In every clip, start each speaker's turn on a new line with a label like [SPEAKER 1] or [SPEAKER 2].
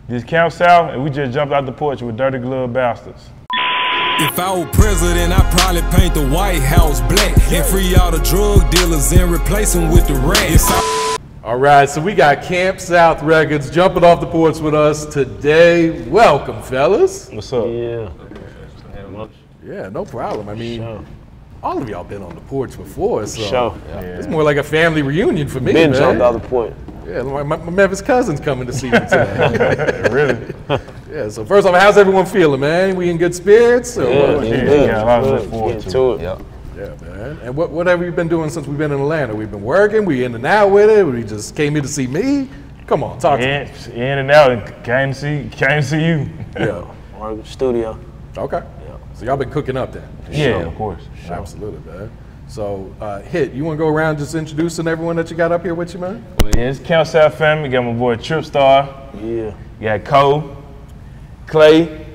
[SPEAKER 1] This Campsouth, and we just jumped out the porch with Dirty Glove Bastards.
[SPEAKER 2] If I were president, I'd probably paint the White House black and free all the drug dealers and replace them with the rats.
[SPEAKER 3] All right, so we got Campsouth Records jumping off the porch with us today. Welcome, fellas.
[SPEAKER 1] What's up?
[SPEAKER 4] Yeah.
[SPEAKER 3] Yeah, no problem. I mean, all of y'all been on the porch before, so it's more like a family reunion for me,
[SPEAKER 4] Ben
[SPEAKER 3] man.
[SPEAKER 4] jumped out the point.
[SPEAKER 3] Yeah, my Memphis cousin's coming to see me today.
[SPEAKER 1] Really?
[SPEAKER 3] Yeah, so first off, how's everyone feeling, man? We in good spirits?
[SPEAKER 1] Yeah, I look forward to it.
[SPEAKER 3] Yeah, man. And what have you been doing since we've been in Atlanta? We've been working, we in and out with it, we just came here to see me. Come on, talk to me.
[SPEAKER 1] In and out, and came to see you.
[SPEAKER 3] Yeah.
[SPEAKER 4] Or studio.
[SPEAKER 3] Okay. Yeah. So y'all been cooking up then?
[SPEAKER 1] Yeah, of course.
[SPEAKER 3] Absolutely, man. So, Hit, you want to go around just introducing everyone that you got up here with you, man?
[SPEAKER 1] Well, yeah, it's Campsouth family. Got my boy Tripstar.
[SPEAKER 4] Yeah.
[SPEAKER 1] Got Cole, Clay,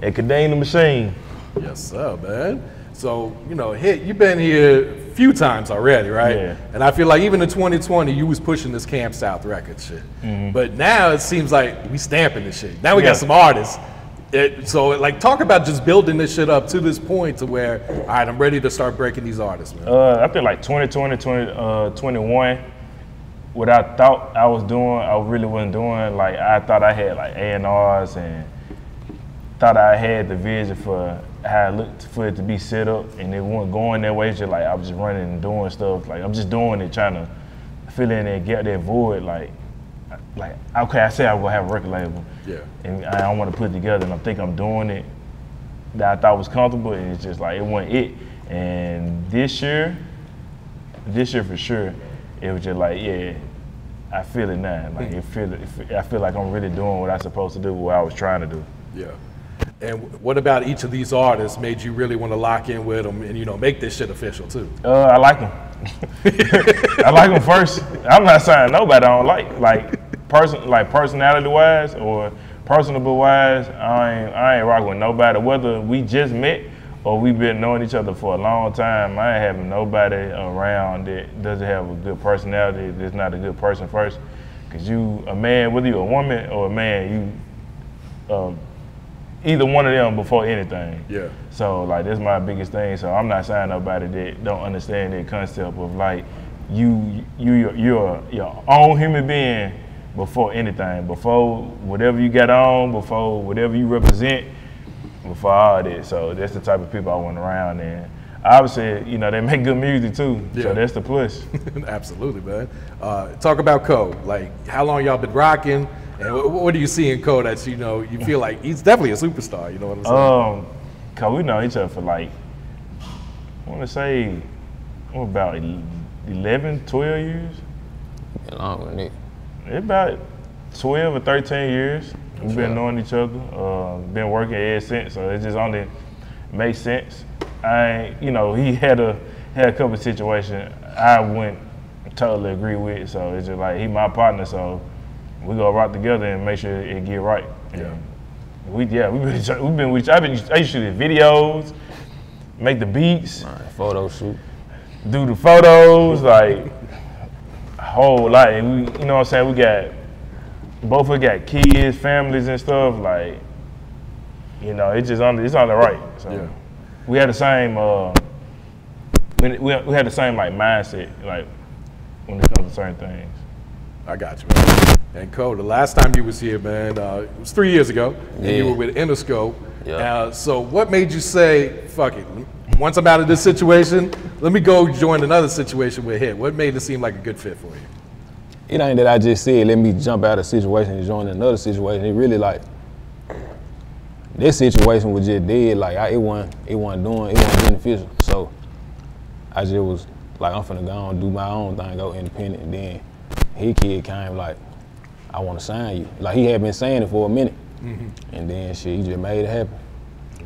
[SPEAKER 1] and Kadeem the Machine.
[SPEAKER 3] Yes, sir, man. So, you know, Hit, you've been here a few times already, right?
[SPEAKER 1] Yeah.
[SPEAKER 3] And I feel like even in 2020, you was pushing this Campsouth record shit. But now it seems like we stamping this shit. Now we got some artists. So, like, talk about just building this shit up to this point to where, all right, I'm ready to start breaking these artists, man.
[SPEAKER 1] I feel like 2020, 2021, what I thought I was doing, I really wasn't doing. Like, I thought I had, like, A&Rs and thought I had the vision for how it looked for it to be set up, and it wasn't going that way. It's just like I was just running and doing stuff. Like, I'm just doing it, trying to fill in and get that void. Like, okay, I said I was gonna have a record label.
[SPEAKER 3] Yeah.
[SPEAKER 1] And I don't want to put it together, and I think I'm doing it that I thought was comfortable, and it's just like it wasn't it. And this year for sure, it was just like, yeah, I feel it now. Like I feel like I'm really doing what I'm supposed to do, what I was trying to do.
[SPEAKER 3] Yeah. And what about each of these artists made you really want to lock in with them and, you know, make this shit official too?
[SPEAKER 1] I like them. I like them first. I'm not saying nobody I don't like personality wise or personable wise. I ain't rocking with nobody. Whether we just met or we've been knowing each other for a long time, I ain't having nobody around that doesn't have a good personality, that's not a good person first. Cause you a man, whether you're a woman or a man, you either one of them before anything. Yeah. So like that's my biggest thing. So I'm not saying nobody that don't understand that concept of like you're your own human being before anything, before whatever you got on, before whatever you represent, before all that. So that's the type of people I want around, and obviously, you know, they make good music too. Yeah. So that's the plus.
[SPEAKER 3] Absolutely, man. Talk about Cole. Like, how long y'all been rocking? And what do you see in Cole that, you know, you feel like he's definitely a superstar, you know what I'm saying?
[SPEAKER 1] Cause we know each other for like, I want to say, about 11, 12 years.
[SPEAKER 5] Yeah, longer than that.
[SPEAKER 1] It's about 12 or 13 years. We've been knowing each other, been working ever since, so it just only makes sense. You know, he had a couple of situations I wouldn't totally agree with, so it's just like, he my partner, so we go rock together and make sure it get right. Yeah. I used to shoot videos, make the beats,
[SPEAKER 5] photo shoot,
[SPEAKER 1] do the photos, like a whole lot. And we, you know what I'm saying? Both of us got kids, families and stuff. Like, you know, it's only right. So we had the same. We had the same like mindset, like when it comes to certain things.
[SPEAKER 3] I got you, man. And Cole, the last time you was here, man, it was 3 years ago, and you were with Interscope. Yeah. So what made you say, fuck it, once I'm out of this situation, let me go join another situation with Hit? What made it seem like a good fit for you?
[SPEAKER 5] It ain't that I just said, let me jump out of a situation and join another situation. It really like, this situation was just dead. Like, it wasn't beneficial. So I just was like, I'm finna go and do my own thing, go independent. And then Hitkidd came like, I want to sign you. Like, he had been saying it for a minute. And then shit, he just made it happen.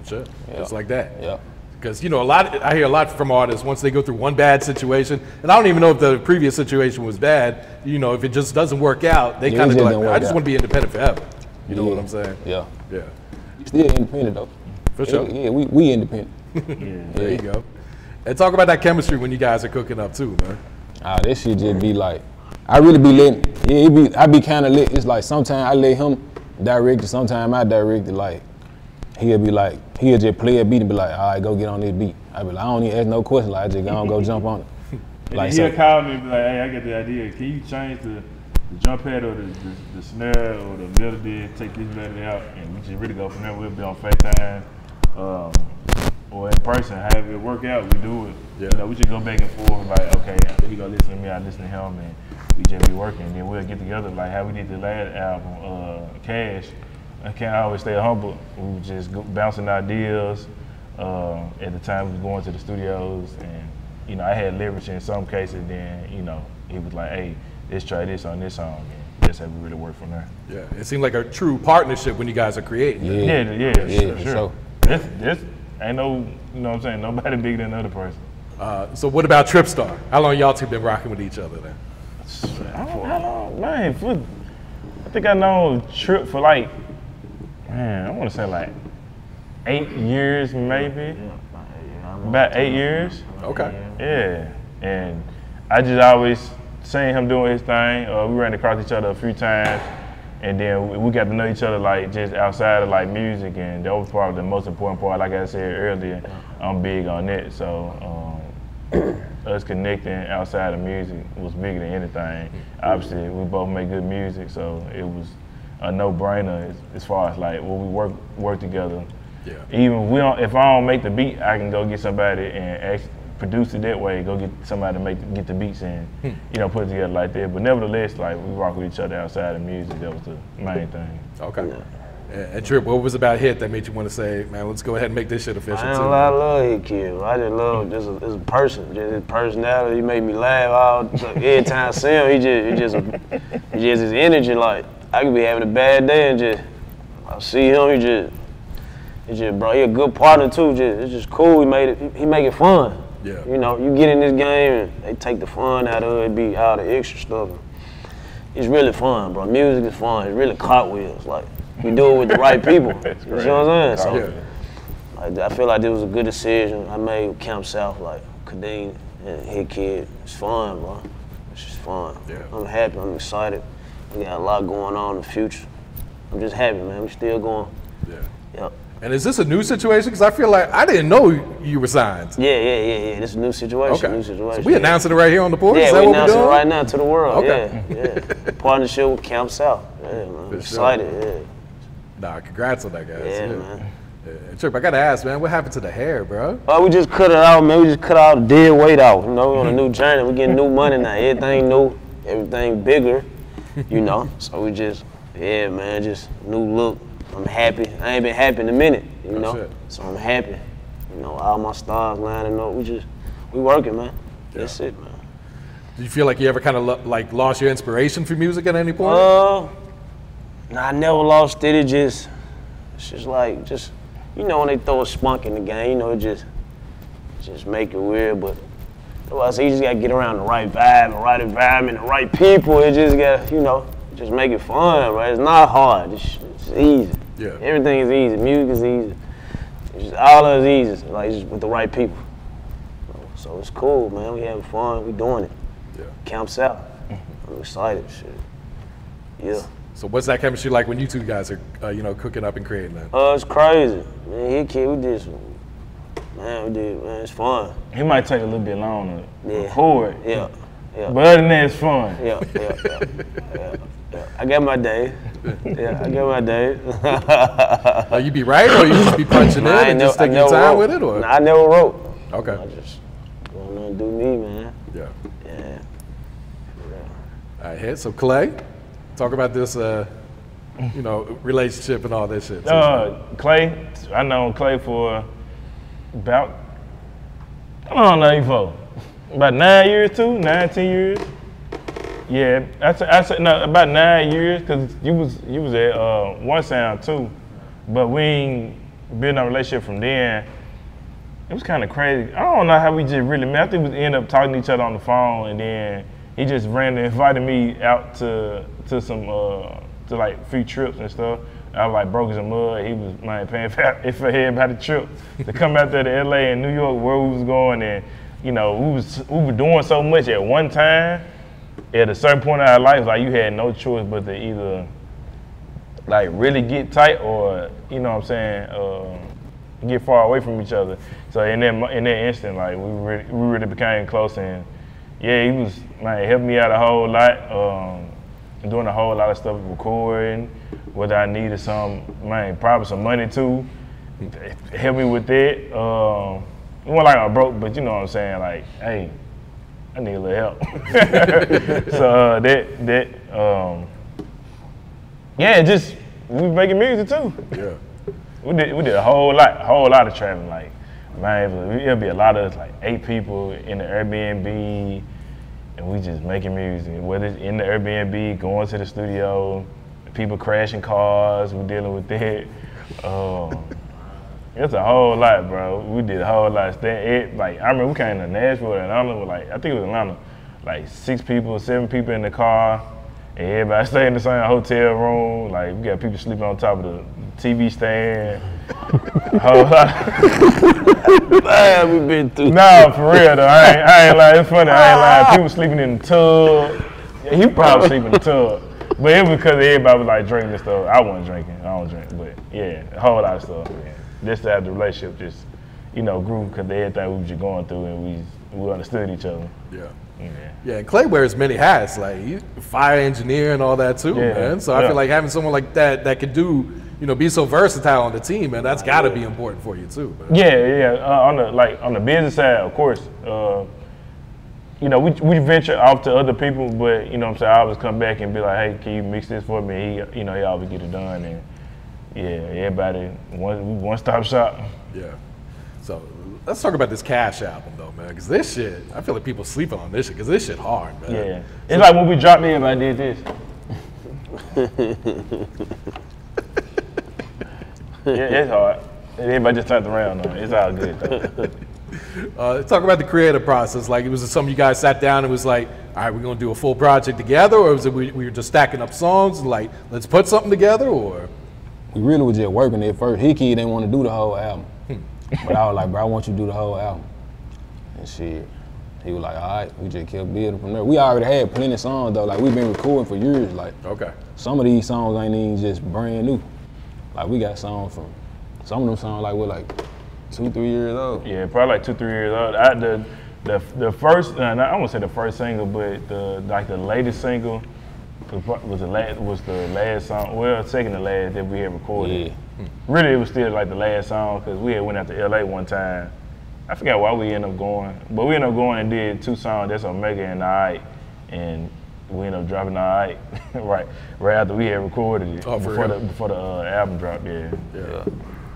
[SPEAKER 3] Sure. Just like that.
[SPEAKER 5] Yeah.
[SPEAKER 3] Because, you know, I hear a lot from artists once they go through one bad situation, and I don't even know if the previous situation was bad, you know, if it just doesn't work out, they kind of go like, I just want to be independent forever. You know what I'm saying?
[SPEAKER 5] Yeah.
[SPEAKER 3] Yeah.
[SPEAKER 5] Still independent though.
[SPEAKER 3] For sure.
[SPEAKER 5] Yeah, we independent.
[SPEAKER 3] There you go. And talk about that chemistry when you guys are cooking up too, man.
[SPEAKER 5] That shit just be like, I really be letting, I be kind of lit. It's like sometimes I let him direct it. Sometimes I direct it. Like he'll be like, he'll just play a beat and be like, all right, go get on this beat. I be like, I don't even ask no question. Like I just go jump on it.
[SPEAKER 1] And
[SPEAKER 5] Like
[SPEAKER 1] he'll
[SPEAKER 5] so,
[SPEAKER 1] call me and be like, hey, I got the idea. Can you change the jump pad or the snare or the melody, take this melody out, and we just really go from there. We'll be on FaceTime or in person, have it work out, we do it.
[SPEAKER 3] Yeah.
[SPEAKER 1] You know, we just go back and forth, like, okay, he go listen to me, I listen to him, and we just be working. And then we'll get together, like how we did the last album, C.A.S.H. I can't always stay humble. We were just bouncing ideas. At the time, we was going to the studios, and you know, I had leverage in some cases. Then, you know, he was like, "Hey, let's try this on this song." And that's how we really work from there.
[SPEAKER 3] Yeah, it seemed like a true partnership when you guys are creating.
[SPEAKER 1] Sure. This ain't no, you know what I'm saying, nobody bigger than the other person.
[SPEAKER 3] So what about Tripstar? How long y'all two been rocking with each other then?
[SPEAKER 1] How long, man? I think I know Trip for like, man, I want to say like 8 years maybe. About 8 years.
[SPEAKER 3] Okay.
[SPEAKER 1] Yeah, and I just always seen him doing his thing. We ran across each other a few times, and then we got to know each other like just outside of like music, and that was probably the most important part. Like I said earlier, I'm big on that. So us connecting outside of music was bigger than anything. Obviously, we both make good music, so it was a no-brainer as far as like when we work together.
[SPEAKER 3] Yeah.
[SPEAKER 1] Even if I don't make the beat, I can go get somebody and produce it that way. Go get somebody to get the beats and you know, put it together like that. But nevertheless, like we rock with each other outside of music. That was the main thing.
[SPEAKER 3] Okay. And Trip, what was about Hit that made you want to say, man, let's go ahead and make this shit official too?
[SPEAKER 4] I love Hitkidd. I just love this as a person, just his personality. He made me laugh every time I see him. He just his energy. Like I could be having a bad day and just I see him. He just bro. He a good partner too. It's just cool. He make it fun.
[SPEAKER 3] Yeah.
[SPEAKER 4] You know, you get in this game and they take the fun out of it. Be all the extra stuff. It's really fun, bro. Music is fun. It's really cartwheels. Like. We do it with the right people. You know what I'm saying? So, like, I feel like this was a good decision I made with Campsouth, like Kadeem and Hitkidd. It's fun, bro. It's just fun.
[SPEAKER 3] Yeah.
[SPEAKER 4] I'm happy. I'm excited. We got a lot going on in the future. I'm just happy, man. We still going.
[SPEAKER 3] Yeah.
[SPEAKER 4] Yep.
[SPEAKER 3] And is this a new situation? Because I feel like I didn't know you were signed.
[SPEAKER 4] Yeah. This is a new situation.
[SPEAKER 3] Okay.
[SPEAKER 4] New situation.
[SPEAKER 3] So we announcing it right here on the Porch?
[SPEAKER 4] Yeah,
[SPEAKER 3] is that
[SPEAKER 4] we
[SPEAKER 3] what
[SPEAKER 4] announcing it
[SPEAKER 3] doing?
[SPEAKER 4] right now to the world.
[SPEAKER 3] Okay.
[SPEAKER 4] Yeah. Partnership with Campsouth. Yeah, man. I'm excited. Yeah.
[SPEAKER 3] Nah, congrats on that, guys.
[SPEAKER 4] Yeah, man.
[SPEAKER 3] Yeah. Trip, I gotta ask, man, what happened to the hair, bro?
[SPEAKER 4] We just cut it out, man. We just cut all the dead weight out. You know, we on a new journey. We getting new money now. Everything new, everything bigger. You know, so we just, yeah, man, just new look. I'm happy. I ain't been happy in a minute. You know,
[SPEAKER 3] shit.
[SPEAKER 4] so I'm happy. You know, all my stars lining up. We working, man.
[SPEAKER 3] Yeah.
[SPEAKER 4] That's it, man.
[SPEAKER 3] Do you feel like you ever kind of like lost your inspiration for music at any point?
[SPEAKER 4] Nah, I never lost it. It's just like, you know, when they throw a spunk in the game, you know, it just make it weird. But otherwise, you just gotta get around the right vibe, the right environment, the right people. It just got, you know, just make it fun, right? It's not hard. It's easy.
[SPEAKER 3] Yeah.
[SPEAKER 4] Everything is easy. Music is easy. It's just all of it's easy, like just with the right people. So it's cool, man. We having fun. We doing it.
[SPEAKER 3] Yeah.
[SPEAKER 4] Campsouth. I'm excited. Shit. Yeah.
[SPEAKER 3] So what's that chemistry like when you two guys are, you know, cooking up and creating that?
[SPEAKER 4] It's crazy. Man, Hitkidd, we did, man, it's fun.
[SPEAKER 1] He might take a little bit long to
[SPEAKER 4] Yeah.
[SPEAKER 1] record.
[SPEAKER 4] Yeah.
[SPEAKER 1] But other than that, it's fun.
[SPEAKER 4] Yeah. I got my day. Yeah, I got my day.
[SPEAKER 3] You be right, or you just be punching in and just take your time with it, or?
[SPEAKER 4] Nah, I never wrote.
[SPEAKER 3] Okay.
[SPEAKER 4] I just going on and do me, man.
[SPEAKER 3] Yeah.
[SPEAKER 4] Yeah.
[SPEAKER 3] All right, Hit. So Clay, talk about this, you know, relationship and all that shit.
[SPEAKER 1] Clay, I known Clay for about, how long I know you for? About 9 years too, 9, 10 years. Yeah, I said no, about 9 years, cause you was at One Sound too, but we ain't been in a relationship from then. It was kind of crazy. I don't know how we just really met. I think we ended up talking to each other on the phone, and then he just randomly invited me out to some to like free trips and stuff. I was like broke as a mud. He was paying for everybody the trip to come out there to LA and New York where we was going, and you know we were doing so much at one time. At a certain point in our life, like you had no choice but to either like really get tight or, you know what I'm saying, get far away from each other. So in that instant, like we really became close, and yeah, he was, man, helped me out a whole lot, doing a whole lot of stuff, recording, whether I needed some, man, probably some money too, help me with that. It wasn't like I broke, but you know what I'm saying, like, hey, I need a little help. So yeah, just we was making music too.
[SPEAKER 3] Yeah.
[SPEAKER 1] We did a whole lot of traveling. Like, man, it'll be a lot of like 8 people in the Airbnb, and we just making music. Whether it's in the Airbnb, going to the studio, people crashing cars, we dealing with that. It's a whole lot, bro. We did a whole lot. Like, I remember we came to Nashville, Atlanta with like, I think it was Atlanta, like 6 people, 7 people in the car, and everybody stayed in the same hotel room. Like, we got people sleeping on top of the TV stand. A whole lot.
[SPEAKER 4] Man, we been through.
[SPEAKER 1] No, for real though. I ain't lying. It's funny. I ain't lying. People sleeping in the tub. Yeah, he probably sleeping in the tub. But it was because everybody was like drinking and stuff. I wasn't drinking. I don't drink. But yeah, a whole lot of stuff, man. Just to have the relationship just, you know, grew because everything we were just going through and we understood each other.
[SPEAKER 3] Yeah.
[SPEAKER 1] Yeah.
[SPEAKER 3] Yeah, and Clay wears many hats, like he's a fire engineer and all that too, man. So I feel like having someone like that could do, you know, be so versatile on the team, man, that's got to be important for you too, man.
[SPEAKER 1] Yeah. On the business side, of course, you know, we venture off to other people, but you know what I'm saying, I always come back and be like, hey, can you mix this for me? He always get it done, and yeah, everybody one-stop shop.
[SPEAKER 3] Yeah. So let's talk about this C.A.S.H album though, man, because this shit, I feel like people sleeping on this shit, because this shit hard, man.
[SPEAKER 1] Yeah. It's like when we dropped me, everybody did this. Yeah, it's hard. Everybody just turned around on it. It's all good though.
[SPEAKER 3] Talk about the creative process. Like, was it something you guys sat down and was like, all right, we're gonna do a full project together, or was it we were just stacking up songs and like, let's put something together, or?
[SPEAKER 5] We really was just working at first. Hitkidd didn't want to do the whole album. But I was like, bro, I want you to do the whole album. And shit, he was like, all right, we just kept building from there. We already had plenty of songs though. Like, we've been recording for years. Like,
[SPEAKER 3] okay.
[SPEAKER 5] Some of these songs ain't even just brand new. Like, we got songs from, some of them songs like we're like 2-3 years old.
[SPEAKER 1] Yeah, probably like 2-3 years old. The first, I won't say the first single, but the latest single was the last song. Well, second to last that we had recorded.
[SPEAKER 5] Yeah.
[SPEAKER 1] Really, it was still like the last song because we had went out to LA one time. I forgot why we ended up going, but we ended up going and did 2 songs. That's Omega and Alright, and we ended up dropping Alright right after we had recorded it before the album dropped. Yeah.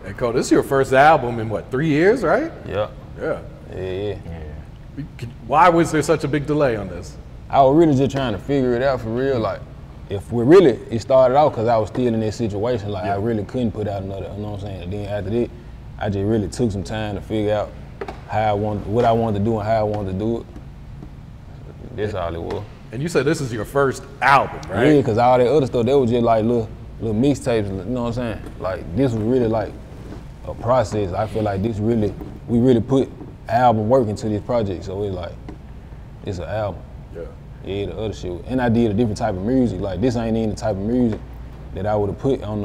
[SPEAKER 3] And Cole, this is your first album in what, 3 years, right?
[SPEAKER 5] Yeah.
[SPEAKER 3] Yeah. Why was there such a big delay on this?
[SPEAKER 5] I was really just trying to figure it out for real. Like, it started out because I was still in that situation. Like, I really couldn't put out another, you know what I'm saying? And then after that, I just really took some time to figure out what I wanted to do and how I wanted to do it. That's all it was.
[SPEAKER 3] And you said this is your first album, right?
[SPEAKER 5] Yeah, because all that other stuff, they was just like little mixtapes, you know what I'm saying? Like, this was really like a process. I feel like we really put album work into this project, so it's like, it's an album. Yeah, the other shit. And I did a different type of music. Like, this ain't even the type of music that I would have put on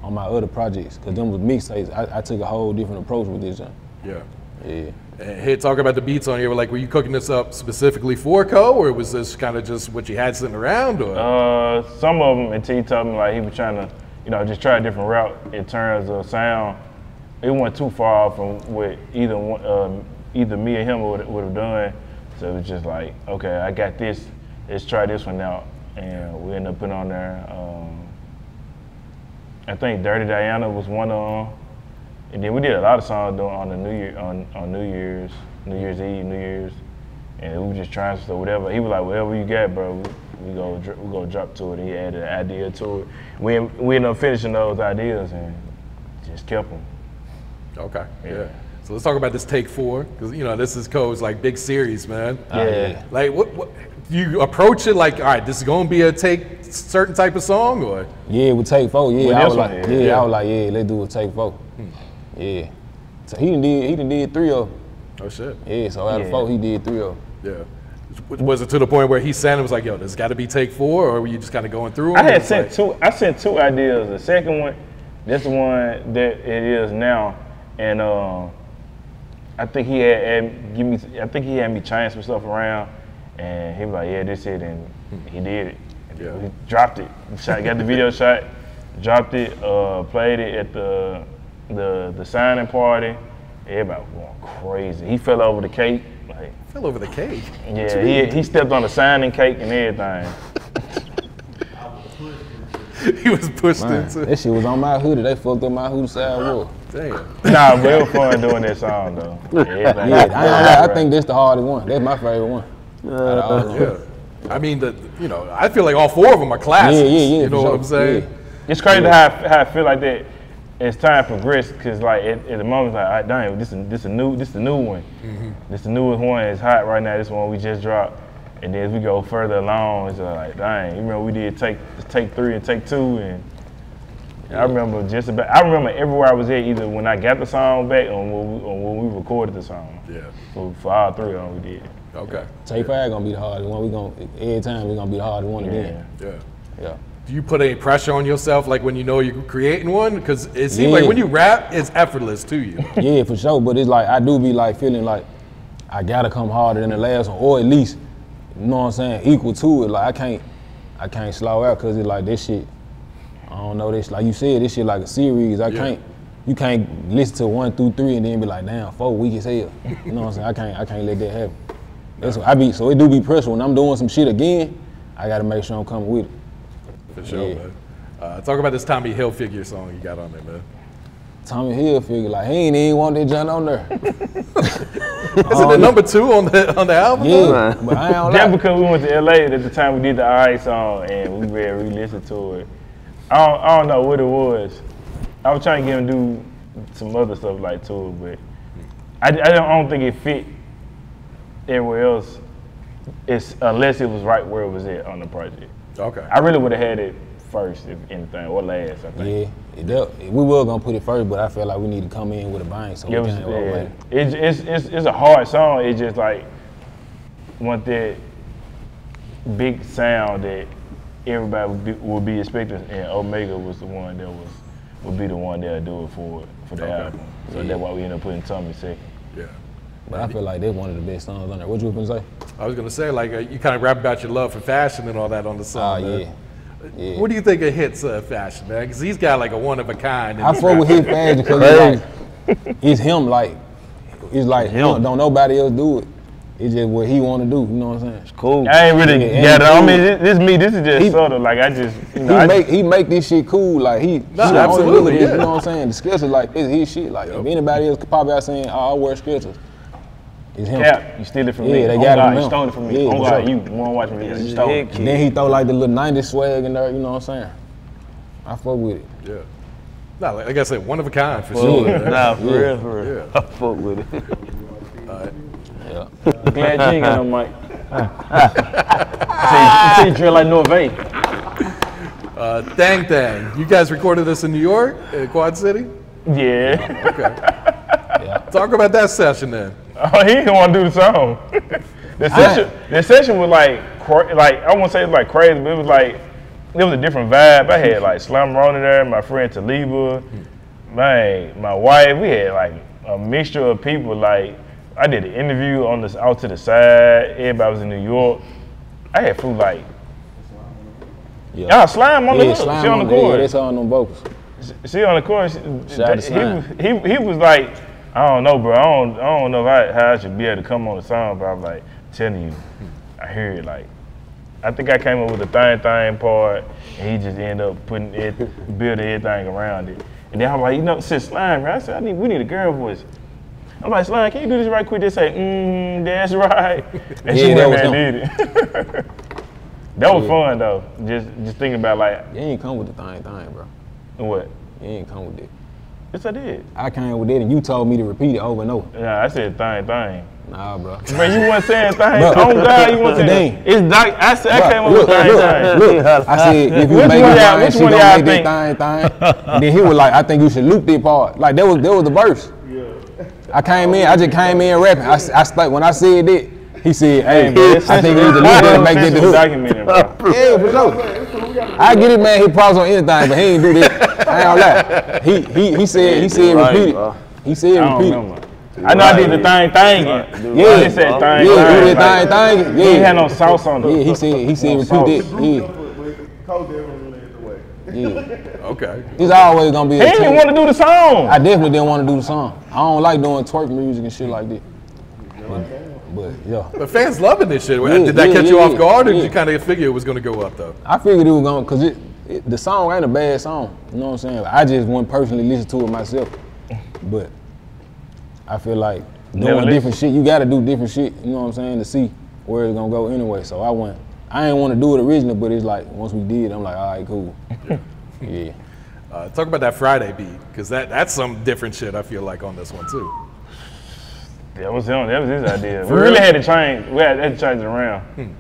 [SPEAKER 5] my other projects, because them was mixtapes. I took a whole different approach with this one.
[SPEAKER 3] Yeah.
[SPEAKER 5] Yeah.
[SPEAKER 3] And hey, talk about the beats on here. Like, were you cooking this up specifically for Co, or was this kind of just what you had sitting around, or?
[SPEAKER 1] Some of them, and T told me like he was trying to, you know, just try a different route in terms of sound. It went too far from what either me or him would have done. So it was just like, okay, I got this, let's try this one out. And we ended up putting on there, I think Dirty Diana was one of them. And then we did a lot of songs on the New Year's Eve, New Year's. And we were just trying stuff, whatever. He was like, whatever you got, bro, we go drop to it. And he added an idea to it. We ended up finishing those ideas and just kept them.
[SPEAKER 3] Okay, yeah. So let's talk about this Take 4, because you know this is Co's like big series, man.
[SPEAKER 1] Yeah.
[SPEAKER 3] Like, what you approach it like? All right, this is gonna be a certain type of song, or?
[SPEAKER 5] Yeah, with Take 4. Yeah, I was like,
[SPEAKER 1] yeah,
[SPEAKER 5] let's do a Take 4. Yeah. So he done did 3 of them.
[SPEAKER 3] Oh shit.
[SPEAKER 5] Yeah. So out of 4, he did 3 of them.
[SPEAKER 3] Yeah. Was it to the point where he sent it was like, yo, this got to be take 4, or were you just kind of going through them?
[SPEAKER 1] I sent two ideas. The second one, that's the one that it is now, and I think he had me change some stuff around, and he was like, yeah, this it, and he did it.
[SPEAKER 3] Yeah.
[SPEAKER 1] He dropped it. Got the video shot, dropped it, played it at the signing party. Everybody was going crazy. He fell over the cake. Like,
[SPEAKER 3] fell over the cake?
[SPEAKER 1] Yeah, he stepped on the signing cake and everything.
[SPEAKER 3] He was pushed into.
[SPEAKER 5] That shit was on my hoodie. They fucked up my hoodie sidewalk.
[SPEAKER 3] Damn.
[SPEAKER 1] Nah, but it was fun doing that song though.
[SPEAKER 5] I think this the hardest one. That's my favorite one.
[SPEAKER 3] Yeah. I mean, I feel like all 4 of them are classics.
[SPEAKER 5] Yeah.
[SPEAKER 3] You know what I'm saying?
[SPEAKER 5] Yeah.
[SPEAKER 1] It's crazy how I feel like that. As time progressed, cause like at the moment, like, dang, this the new one.
[SPEAKER 3] Mm-hmm.
[SPEAKER 1] This the newest one. It's hot right now. This one we just dropped, and then as we go further along, it's like, dang, you remember we did take 3 and take 2, and I remember everywhere I was at, either when I got the song back or when we recorded the song.
[SPEAKER 3] Yeah.
[SPEAKER 1] So for all 3 of them, we did.
[SPEAKER 3] Okay.
[SPEAKER 5] Take 5 gonna be the hardest one. Every time we gonna be the hardest one again.
[SPEAKER 3] Yeah. Do you put any pressure on yourself, like when you know you're creating one? Because it seems like when you rap, it's effortless to you. Yeah,
[SPEAKER 5] for sure. But it's like I do be like feeling like I gotta come harder than the last one, or at least, you know what I'm saying, equal to it. Like I can't slow out because it's like this shit. I don't know, this, like you said, this shit like a series. You can't listen to 1 through 3 and then be like, damn, 4 weak as hell. You know what I'm saying? I can't let that happen. That's what so it do be pressure when I'm doing some shit again. I gotta make sure I'm coming with it.
[SPEAKER 3] For sure, man. Talk about this Tommy Hilfiger song you got on there, man.
[SPEAKER 5] Tommy Hilfiger, like, he ain't even want that joint on there.
[SPEAKER 3] Is it the number 2 on the album?
[SPEAKER 5] Yeah, but I don't
[SPEAKER 1] That's because we went to LA at the time we did the Alright song and we re-listened to it. I don't know what it was. I was trying to get him to do some other stuff like to it, but I don't think it fit everywhere else, unless it was right where it was at on the project.
[SPEAKER 3] Okay.
[SPEAKER 1] I really would have had it first, if anything, or last, I think.
[SPEAKER 5] Yeah, we were gonna put it first, but I felt like we need to come in with a bang. So
[SPEAKER 1] it's a hard song. It's just like want that big sound that everybody would be expecting, and Omega was the one that would be the one that'll do it for the album. So that's why we ended up putting Tommy second.
[SPEAKER 3] Yeah.
[SPEAKER 5] But I feel like they're one of the best songs on there. What you gonna say?
[SPEAKER 3] I was gonna say, like, you kind of rap about your love for fashion and all that on the song.
[SPEAKER 5] Yeah.
[SPEAKER 3] What do you think of Hit's fashion, man? Because he's got like a one of a kind.
[SPEAKER 5] I fuck with his fashion because it's him. Like, it's like him. Don't nobody else do it. It's just what he want to do. You know what I'm saying? It's
[SPEAKER 1] cool. I ain't really got it. I mean, this is just sort of like I just.
[SPEAKER 5] He make this shit cool. Like
[SPEAKER 3] absolutely.
[SPEAKER 5] You know what I'm saying? The Skechers, like, it's his shit. Like, if anybody else could pop out saying, "I wear Skechers," it's him.
[SPEAKER 1] Cap, you steal it from me.
[SPEAKER 5] Yeah, they got it from him.
[SPEAKER 1] You stole it from me.
[SPEAKER 5] Yeah,
[SPEAKER 1] oh God, you wanna watch me? You stole it.
[SPEAKER 5] And then he throw like the little 90s swag in there. You know what I'm saying? I fuck with it.
[SPEAKER 3] Yeah. Nah, like I said, one of a kind for sure.
[SPEAKER 4] Nah, for real. Yeah. I fuck with it.
[SPEAKER 3] All right.
[SPEAKER 4] Yeah.
[SPEAKER 1] I'm glad you ain't got no mic. I see you drill like Norvay.
[SPEAKER 3] Thang Thang. You guys recorded this in New York, Quad City?
[SPEAKER 1] Yeah.
[SPEAKER 3] Okay. Talk about that session then.
[SPEAKER 1] Oh, he didn't want to do the song. The session was like I won't say it was like crazy, but it was like it was a different vibe. I had like Slum Rona there, my friend Taliba, my wife. We had like a mixture of people. Like I did an interview out to the side. Everybody was in New York. I had food like Slime on the hook. She on the chorus.
[SPEAKER 5] Yeah, that's on them vocals.
[SPEAKER 1] She on the chorus. He was like, I don't know, bro. I don't know how I should be able to come on the song, but I'm like telling you, I hear it. Like, I think I came up with the Thang Thang part, and he just ended up building everything around it. And then I'm like, since Slime, right? I said, we need a girl voice. I'm like, Slime, can you do this right quick? Just say, that's right. And she went and did it. That was fun though. Just thinking about like.
[SPEAKER 5] You ain't come with the Thang Thang, bro.
[SPEAKER 1] What?
[SPEAKER 5] You ain't come with it.
[SPEAKER 1] Yes, I did.
[SPEAKER 5] I came with it, and you told me to repeat it over and over.
[SPEAKER 1] Nah, I said Thang Thang.
[SPEAKER 5] Nah, bro.
[SPEAKER 1] Bro, you wasn't saying Thang. Oh God, you wasn't saying. It's Doc. I came up with Thang Thang.
[SPEAKER 5] Look, I said if you make it fine, she gonna make it Thang Thang. And then he was like, I think you should loop that part. Like that was the verse. Yeah. I just came in rapping. I when I said that, He said, "Hey, I think we need to look at and make that the hook."
[SPEAKER 1] Documented, bro.
[SPEAKER 5] Yeah, for sure. I get it, man. He pause on anything, but he ain't do that. I ain't gonna lie. He said repeat it. He said
[SPEAKER 1] I
[SPEAKER 5] repeat
[SPEAKER 1] don't
[SPEAKER 5] it.
[SPEAKER 1] know. I know I did the thing.
[SPEAKER 5] Yeah,
[SPEAKER 1] he said thing.
[SPEAKER 5] Yeah, do that thing.
[SPEAKER 1] He ain't had no sauce on it.
[SPEAKER 5] Yeah, he said repeat that. Yeah.
[SPEAKER 6] Coach didn't really hit the way.
[SPEAKER 5] Yeah.
[SPEAKER 3] Okay.
[SPEAKER 5] He's always gonna be
[SPEAKER 1] He
[SPEAKER 5] a
[SPEAKER 1] didn't
[SPEAKER 5] team.
[SPEAKER 1] want to do the song.
[SPEAKER 5] I definitely didn't want to do the song. I don't like doing twerk music and shit like that. But yeah.
[SPEAKER 3] The fans loving this shit.
[SPEAKER 5] Yeah,
[SPEAKER 3] Did that catch you off guard, or did
[SPEAKER 5] yeah.
[SPEAKER 3] you kind of figure it was going to go up, though?
[SPEAKER 5] I figured it was going, cause the song ain't a bad song. You know what I'm saying? Like, I just wouldn't personally listen to it myself. But I feel like doing different shit, you gotta do different shit, you know what I'm saying, to see where it's gonna go anyway. So I didn't want to do it originally, but it's like, once we did, I'm like, all right, cool. Yeah.
[SPEAKER 3] Talk about that Friday beat, because that's some different shit, I feel like, on this one, too.
[SPEAKER 1] That was him. That was his idea. We really had to change. We had to change it around.